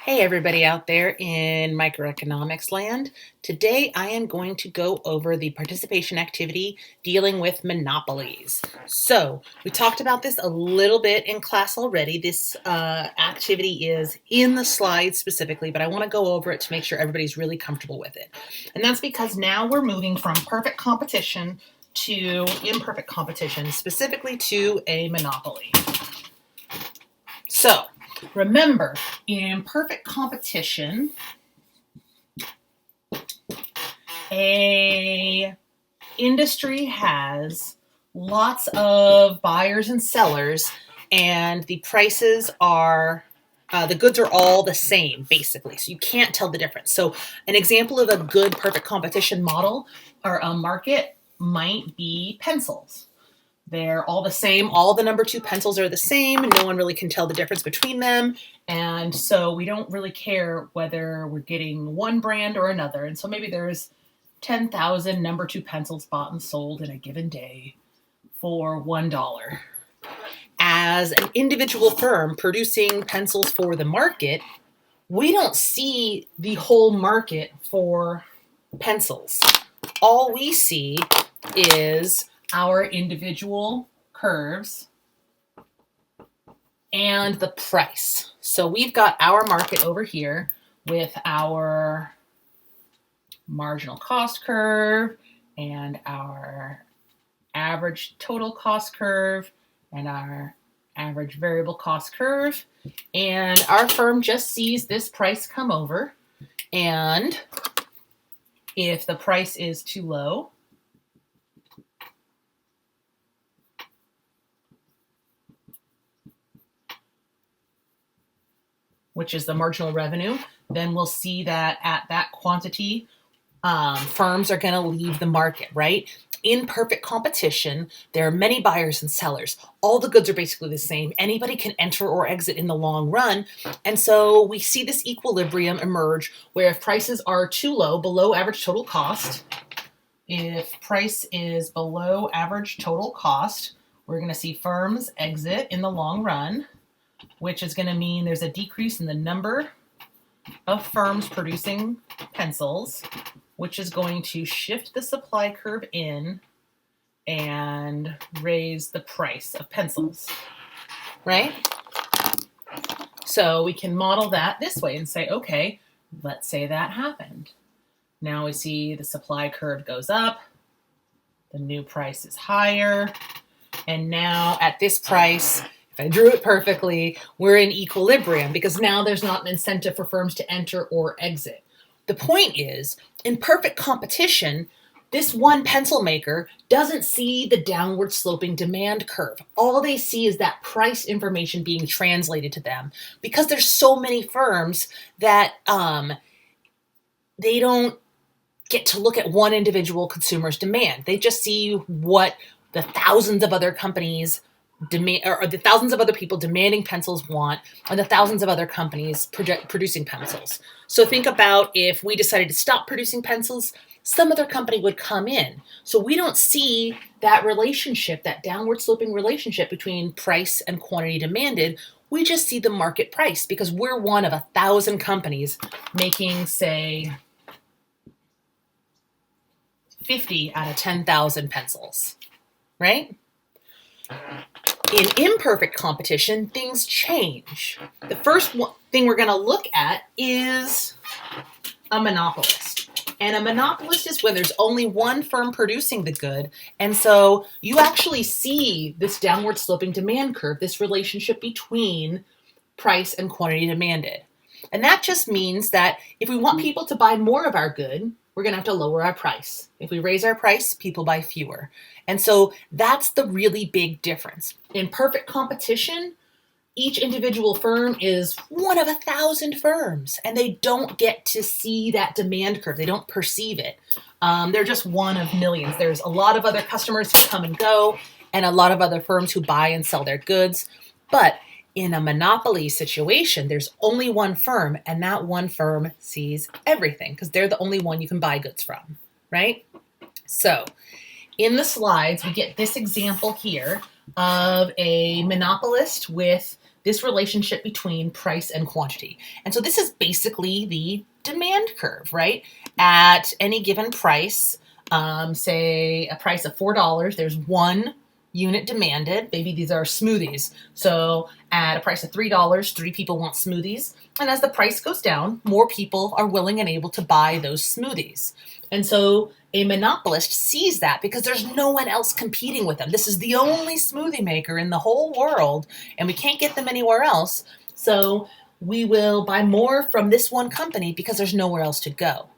Hey everybody out there in microeconomics land. Today I am going to go over the participation activity dealing with monopolies. So we talked about this a little bit in class already. This activity is in the slides specifically, but I want to go over it to make sure everybody's really comfortable with it. And that's because now we're moving from perfect competition to imperfect competition, specifically to a monopoly. So remember, in perfect competition, a industry has lots of buyers and sellers, and the prices are the goods are all the same, basically. So you can't tell the difference. So an example of a good perfect competition model or a market might be pencils. They're all the same. All the number 2 pencils are the same. No one really can tell the difference between them. And so we don't really care whether we're getting one brand or another. And so maybe there's 10,000 number 2 pencils bought and sold in a given day for $1. As an individual firm producing pencils for the market, we don't see the whole market for pencils. All we see is our individual curves and the price. So we've got our market over here with our marginal cost curve and our average total cost curve and our average variable cost curve. And our firm just sees this price come over, and if the price is too low, which is the marginal revenue, then we'll see that at that quantity, firms are going to leave the market, right? In perfect competition, there are many buyers and sellers. All the goods are basically the same. Anybody can enter or exit in the long run. And so we see this equilibrium emerge where if prices are too low, below average total cost, if price is below average total cost, we're going to see firms exit in the long run, which is going to mean there's a decrease in the number of firms producing pencils, which is going to shift the supply curve in and raise the price of pencils, right? So we can model that this way and say, okay, let's say that happened. Now we see the supply curve goes up, the new price is higher, and now at this price, if I drew it perfectly, we're in equilibrium because now there's not an incentive for firms to enter or exit. The point is, in perfect competition, this one pencil maker doesn't see the downward sloping demand curve. All they see is that price information being translated to them because there's so many firms that they don't get to look at one individual consumer's demand. They just see what the thousands of other companies demand, or the thousands of other people demanding pencils want, or the thousands of other companies producing pencils. So think about if we decided to stop producing pencils, some other company would come in. So we don't see that relationship, that downward sloping relationship between price and quantity demanded. We just see the market price because we're one of 1,000 companies making, say, 50 out of 10,000 pencils, right? In imperfect competition, things change. The first thing we're going to look at is a monopolist. And a monopolist is when there's only one firm producing the good. And so you actually see this downward sloping demand curve, this relationship between price and quantity demanded. And that just means that if we want people to buy more of our good, we're going to have to lower our price. If we raise our price, people buy fewer. And so that's the really big difference. In perfect competition, each individual firm is one of 1,000 firms, and they don't get to see that demand curve. They don't perceive it. They're just one of millions. There's a lot of other customers who come and go, and a lot of other firms who buy and sell their goods. But in a monopoly situation, there's only one firm, and that one firm sees everything because they're the only one you can buy goods from, right? So in the slides, we get this example here of a monopolist with this relationship between price and quantity. And so this is basically the demand curve, right? At any given price, say a price of $4, there's one unit demanded. Maybe these are smoothies. So at a price of $3, 3 people want smoothies. And as the price goes down, more people are willing and able to buy those smoothies. And so a monopolist sees that because there's no one else competing with them. This is the only smoothie maker in the whole world, and we can't get them anywhere else. So we will buy more from this one company because there's nowhere else to go.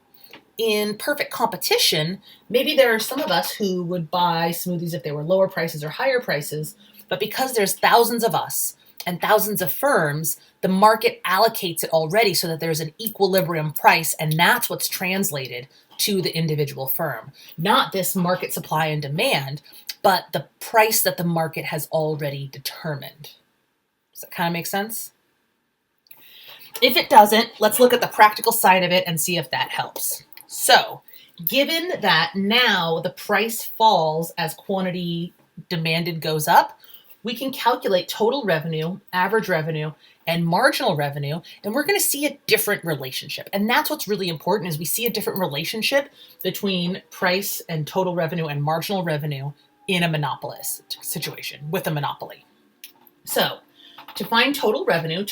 In perfect competition, maybe there are some of us who would buy smoothies if they were lower prices or higher prices, but because there's thousands of us and thousands of firms, the market allocates it already so that there's an equilibrium price, and that's what's translated to the individual firm. Not this market supply and demand, but the price that the market has already determined. Does that kind of make sense? If it doesn't, let's look at the practical side of it and see if that helps. So, given that now the price falls as quantity demanded goes up, we can calculate total revenue, average revenue, and marginal revenue, and we're going to see a different relationship. And that's what's really important, is we see a different relationship between price and total revenue and marginal revenue in a monopolist situation with a monopoly. So, to find total revenue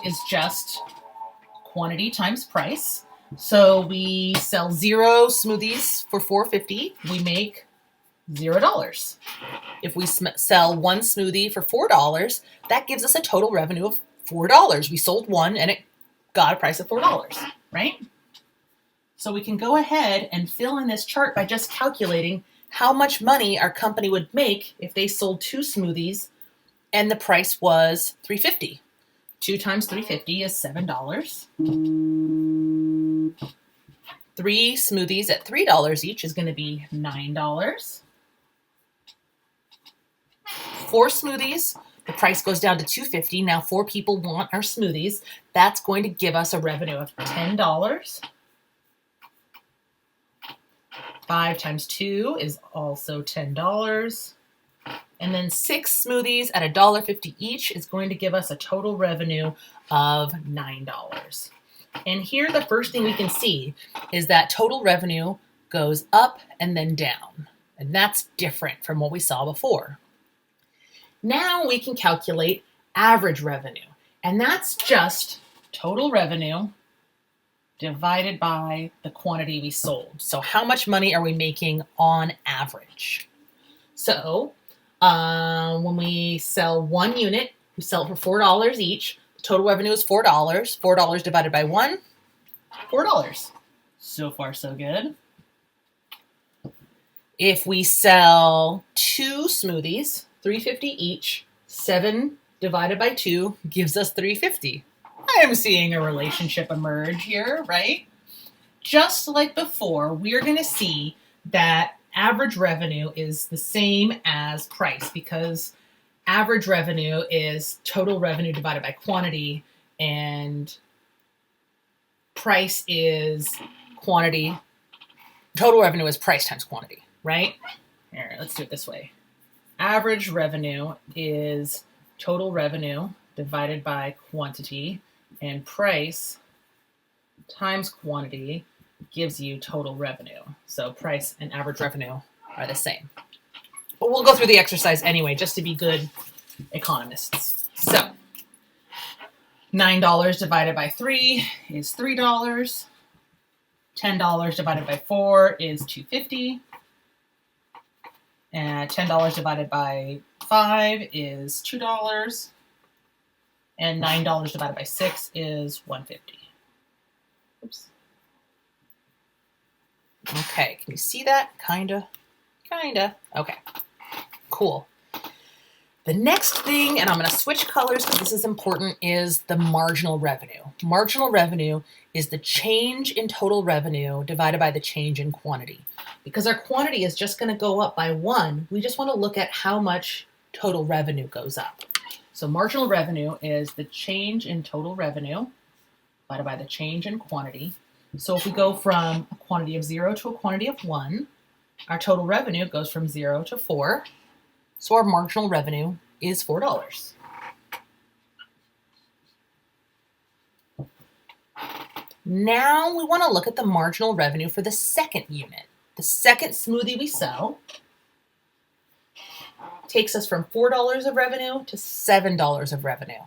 is just quantity times price. So we sell 0 smoothies for $4.50, we make $0. If we sell 1 smoothie for $4, that gives us a total revenue of $4. We sold 1 and it got a price of $4, right? So we can go ahead and fill in this chart by just calculating how much money our company would make if they sold 2 smoothies and the price was $3.50. 2 times $3.50 is $7. 3 smoothies at $3 each is going to be $9. 4 smoothies, the price goes down to $2.50. Now 4 people want our smoothies. That's going to give us a revenue of $10. 5 times 2 is also $10. And then 6 smoothies at $1.50 each is going to give us a total revenue of $9. And here the first thing we can see is that total revenue goes up and then down. And that's different from what we saw before. Now we can calculate average revenue. And that's just total revenue divided by the quantity we sold. So how much money are we making on average? So when we sell 1 unit, we sell it for $4 each. Total revenue is $4. $4 divided by 1, $4. So far, so good. If we sell 2 smoothies, $3.50 each, 7 divided by 2 gives us $3.50. I am seeing a relationship emerge here, right? Just like before, we're going to see that average revenue is the same as price, because average revenue is total revenue divided by quantity, and price is quantity. Total revenue is price times quantity, right? Here, let's do it this way. Average revenue is total revenue divided by quantity, and price times quantity gives you total revenue. So price and average revenue are the same. But we'll go through the exercise anyway, just to be good economists. So, $9 divided by 3 is $3. $10 divided by 4 is $2.50. And $10 divided by 5 is $2. And $9 divided by 6 is $1.50. Oops. Okay, can you see that? Kinda. Okay, cool. The next thing, and I'm going to switch colors because this is important, is the marginal revenue. Marginal revenue is the change in total revenue divided by the change in quantity. Because our quantity is just going to go up by 1, we just want to look at how much total revenue goes up. So marginal revenue is the change in total revenue divided by the change in quantity. So if we go from a quantity of 0 to a quantity of 1, our total revenue goes from 0 to 4. So our marginal revenue is $4. Now we want to look at the marginal revenue for the second unit. The second smoothie we sell takes us from $4 of revenue to $7 of revenue.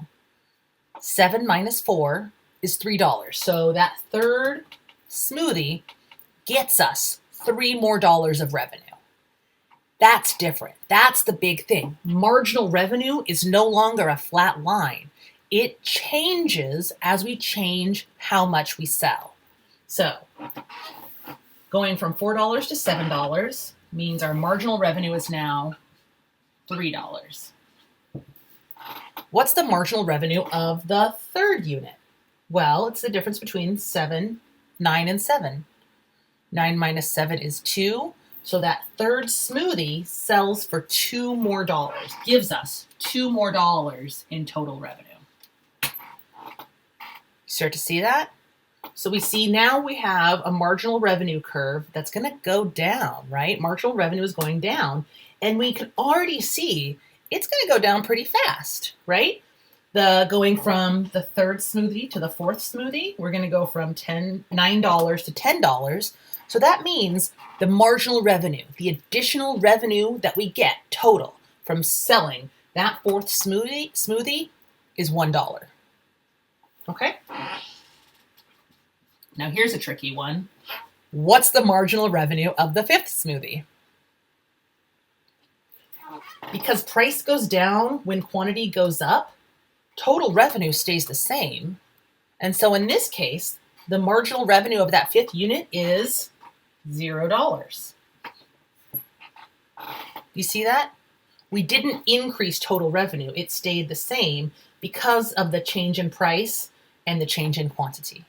7 minus 4 is $3. So that third smoothie gets us $3 more of revenue. That's different. That's the big thing. Marginal revenue is no longer a flat line. It changes as we change how much we sell. So going from $4 to $7 means our marginal revenue is now $3. What's the marginal revenue of the third unit? Well, it's the difference between 9 and 7. 9 minus 7 is 2. So that third smoothie sells for $2 more, gives us $2 more in total revenue. Start to see that? So we see now we have a marginal revenue curve that's going to go down, right? Marginal revenue is going down, and we can already see it's going to go down pretty fast, right? Going from the third smoothie to the fourth smoothie, we're going to go from $9 to $10. So that means the marginal revenue, the additional revenue that we get total from selling that fourth smoothie is $1. Okay? Now here's a tricky one. What's the marginal revenue of the fifth smoothie? Because price goes down when quantity goes up, total revenue stays the same. And so in this case, the marginal revenue of that fifth unit is $0. You see that? We didn't increase total revenue. It stayed the same because of the change in price and the change in quantity.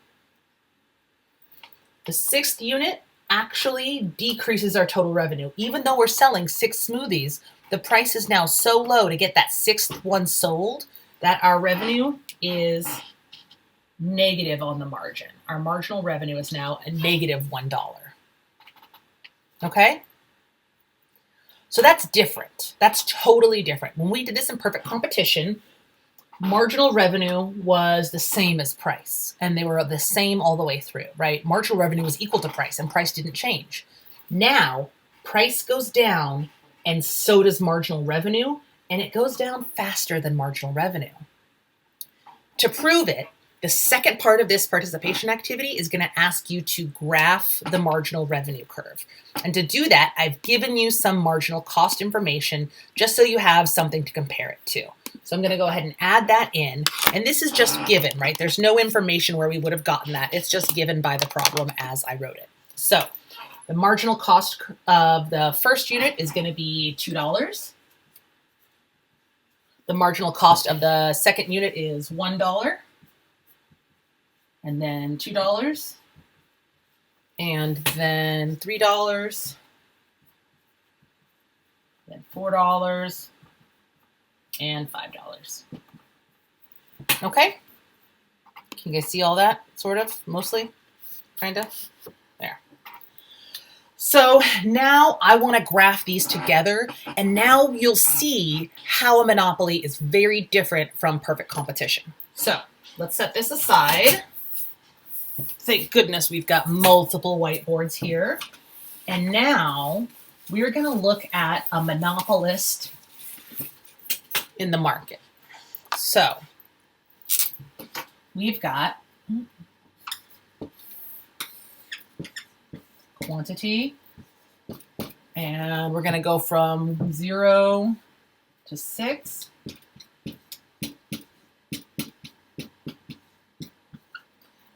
The sixth unit actually decreases our total revenue. Even though we're selling 6 smoothies, the price is now so low to get that sixth one sold that our revenue is negative on the margin. Our marginal revenue is now a negative $1. Okay? So that's different. That's totally different. When we did this in perfect competition, marginal revenue was the same as price, and they were the same all the way through, right? Marginal revenue was equal to price, and price didn't change. Now, price goes down, and so does marginal revenue, and it goes down faster than marginal revenue. To prove it, the second part of this participation activity is going to ask you to graph the marginal revenue curve. And to do that, I've given you some marginal cost information just so you have something to compare it to. So I'm going to go ahead and add that in. And this is just given, right? There's no information where we would have gotten that. It's just given by the problem as I wrote it. So the marginal cost of the first unit is going to be $2. The marginal cost of the second unit is $1. And then $2. And then $3. Then $4. And $5. Okay? Can you guys see all that? Sort of? Mostly? Kind of? There. So now I want to graph these together, and now you'll see how a monopoly is very different from perfect competition. So let's set this aside. Thank goodness we've got multiple whiteboards here. And now we're going to look at a monopolist in the market. So we've got quantity, and we're going to go from 0 to 6.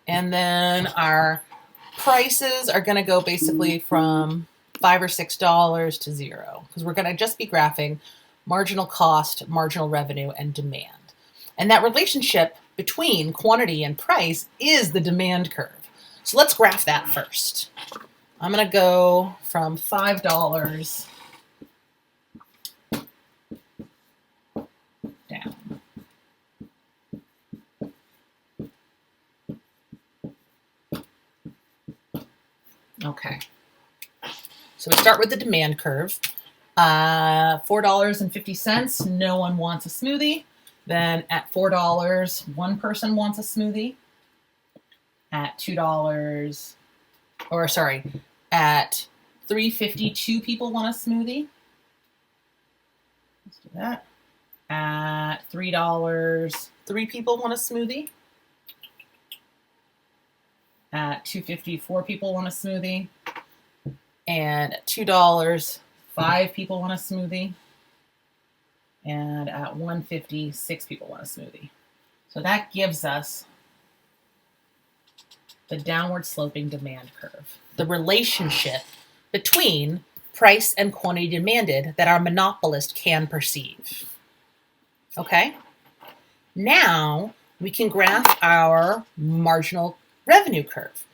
And then our prices are going to go basically from $5 or $6 to 0, because we're going to just be graphing marginal cost, marginal revenue, and demand. And that relationship between quantity and price is the demand curve. So let's graph that first. I'm going to go from $5 down. Okay. So we start with the demand curve. $4.50, no one wants a smoothie. Then at $4, one person wants a smoothie. at $2, or sorry, at $3.50, 2 people want a smoothie. Let's do that. At $3, 3 people want a smoothie. At $2.50, 4 people want a smoothie. And at $2, 5 people want a smoothie. And at $1.50, 6 people want a smoothie. So that gives us the downward sloping demand curve, the relationship between price and quantity demanded that our monopolist can perceive. Okay? Now we can graph our marginal revenue curve.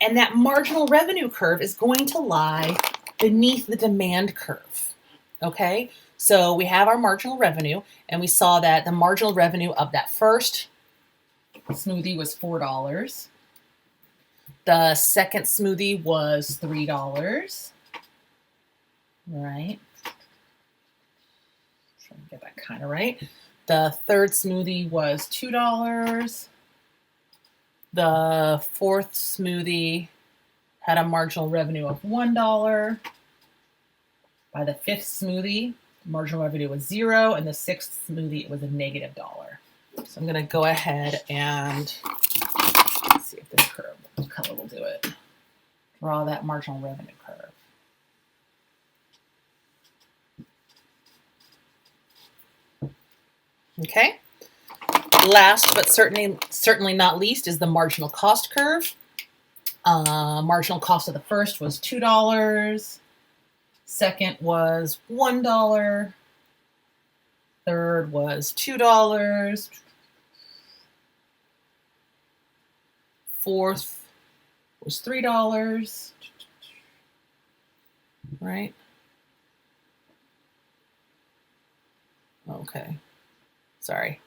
And that marginal revenue curve is going to lie beneath the demand curve. Okay? So we have our marginal revenue, and we saw that the marginal revenue of that first smoothie was $4. The second smoothie was $3. Right? Trying to get that kind of right. The third smoothie was $2. The fourth smoothie had a marginal revenue of $1. By the fifth smoothie, marginal revenue was $0, and the sixth smoothie, it was a -$1. So I'm going to go ahead and see if this curve, what color will do it. Draw that marginal revenue curve. Okay. Last but certainly not least is the marginal cost curve. Marginal cost of the first was $2. Second was $1. Third was $2. Fourth was $3. Right? Okay. Sorry.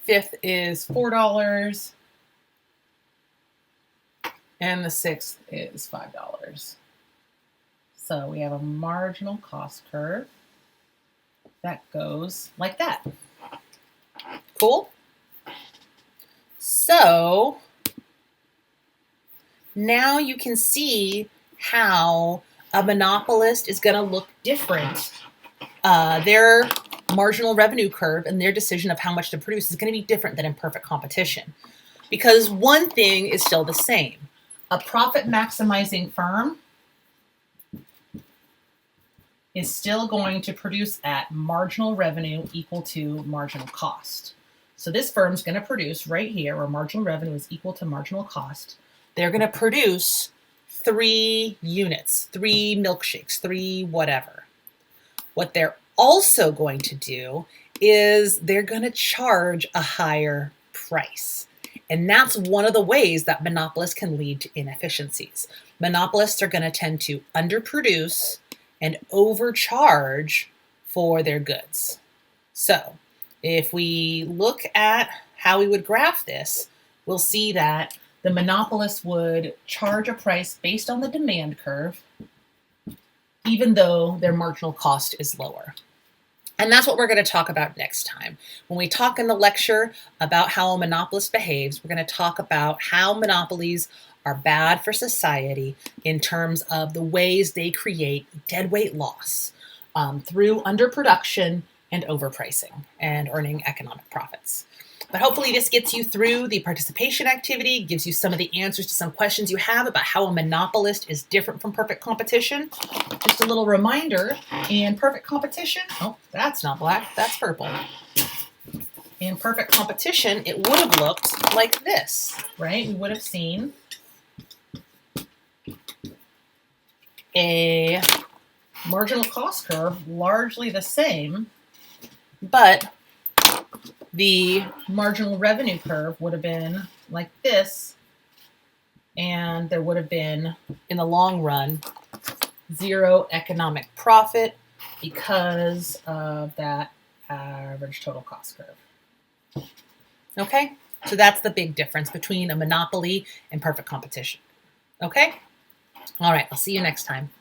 Fifth is $4. And the sixth is $5. So we have a marginal cost curve that goes like that. Cool? So now you can see how a monopolist is going to look different. Their marginal revenue curve and their decision of how much to produce is going to be different than in perfect competition. Because one thing is still the same. A profit maximizing firm is still going to produce at marginal revenue equal to marginal cost. So this firm's going to produce right here, where marginal revenue is equal to marginal cost. They're going to produce 3 units, 3 milkshakes, 3 whatever. What they're also going to do is they're going to charge a higher price. And that's one of the ways that monopolists can lead to inefficiencies. Monopolists are going to tend to underproduce and overcharge for their goods. So if we look at how we would graph this, we'll see that the monopolist would charge a price based on the demand curve, even though their marginal cost is lower. And that's what we're going to talk about next time. When we talk in the lecture about how a monopolist behaves, we're going to talk about how monopolies are bad for society in terms of the ways they create deadweight loss through underproduction and overpricing and earning economic profits. But hopefully this gets you through the participation activity, gives you some of the answers to some questions you have about how a monopolist is different from perfect competition. Just a little reminder, in perfect competition, oh, that's not black, that's purple. In perfect competition, it would have looked like this, right? We would have seen a marginal cost curve largely the same, but the marginal revenue curve would have been like this, and there would have been, in the long run, 0 economic profit because of that average total cost curve. Okay? So that's the big difference between a monopoly and perfect competition. Okay? All right, I'll see you next time.